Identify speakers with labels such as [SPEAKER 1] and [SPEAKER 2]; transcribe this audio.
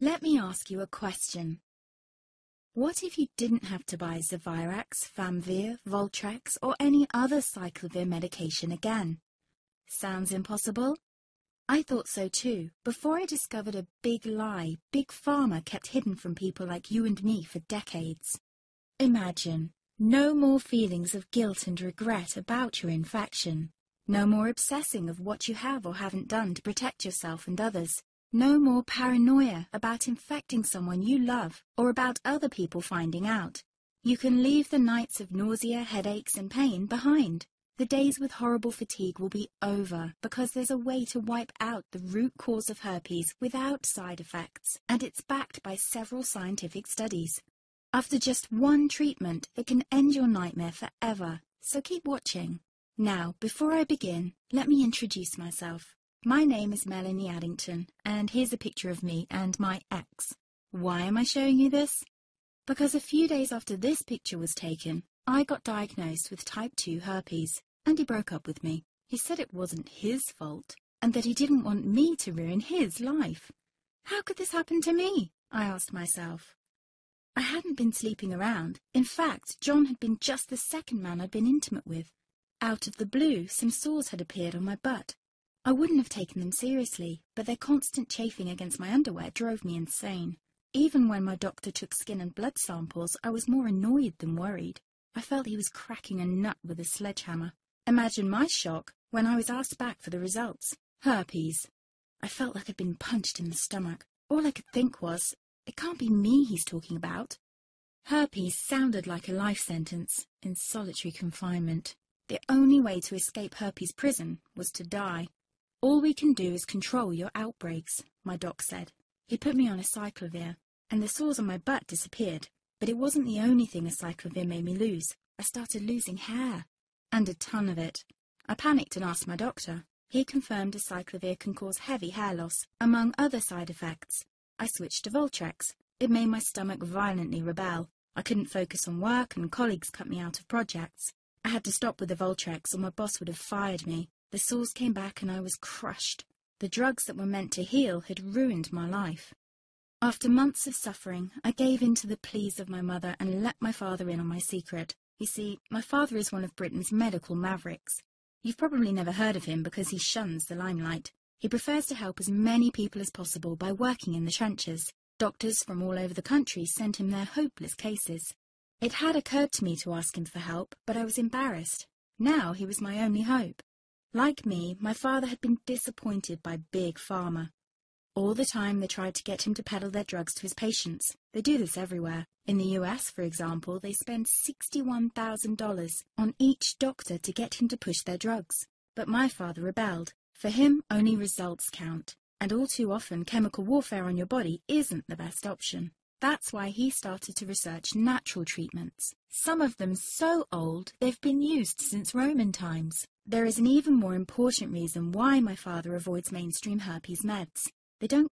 [SPEAKER 1] Let me ask you a question. What if you didn't have to buy Zevirax, Famvir, Voltrex, or any other cyclovir medication again? Sounds impossible? I thought so too, before I discovered a big lie Big Pharma kept hidden from people like you and me for decades. Imagine, no more feelings of guilt and regret about your infection. No more obsessing of what you have or haven't done to protect yourself and others. No more paranoia about infecting someone you love or about other people finding out. You can leave the nights of nausea, headaches and pain behind. The days with horrible fatigue will be over because there's a way to wipe out the root cause of herpes without side effects, and it's backed by several scientific studies. After just one treatment, it can end your nightmare forever, so keep watching. Now, before I begin, let me introduce myself. My name is Melanie Addington, and here's a picture of me and my ex. Why am I showing you this? Because a few days after this picture was taken, I got diagnosed with type 2 herpes, and he broke up with me. He said it wasn't his fault, and that he didn't want me to ruin his life. How could this happen to me? I asked myself. I hadn't been sleeping around. In fact, John had been just the second man I'd been intimate with. Out of the blue, some sores had appeared on my butt. I wouldn't have taken them seriously, but their constant chafing against my underwear drove me insane. Even when my doctor took skin and blood samples, I was more annoyed than worried. I felt he was cracking a nut with a sledgehammer. Imagine my shock when I was asked back for the results. Herpes. I felt like I'd been punched in the stomach. All I could think was, it can't be me he's talking about. Herpes sounded like a life sentence in solitary confinement. The only way to escape herpes prison was to die. All we can do is control your outbreaks, my doc said. He put me on a cyclovir, and the sores on my butt disappeared. But it wasn't the only thing a cyclovir made me lose. I started losing hair, and a ton of it. I panicked and asked my doctor. He confirmed a cyclovir can cause heavy hair loss, among other side effects. I switched to Voltrex. It made my stomach violently rebel. I couldn't focus on work, and colleagues cut me out of projects. I had to stop with the Voltrex, or my boss would have fired me. The sores came back and I was crushed. The drugs that were meant to heal had ruined my life. After months of suffering, I gave in to the pleas of my mother and let my father in on my secret. You see, my father is one of Britain's medical mavericks. You've probably never heard of him because he shuns the limelight. He prefers to help as many people as possible by working in the trenches. Doctors from all over the country sent him their hopeless cases. It had occurred to me to ask him for help, but I was embarrassed. Now he was my only hope. Like me, my father had been disappointed by Big Pharma. All the time they tried to get him to peddle their drugs to his patients. They do this everywhere. In the US, for example, they spend $61,000 on each doctor to get him to push their drugs. But my father rebelled. For him, only results count. And all too often, chemical warfare on your body isn't the best option. That's why he started to research natural treatments. Some of them so old, they've been used since Roman times. There is an even more important reason why my father avoids mainstream herpes meds. They don't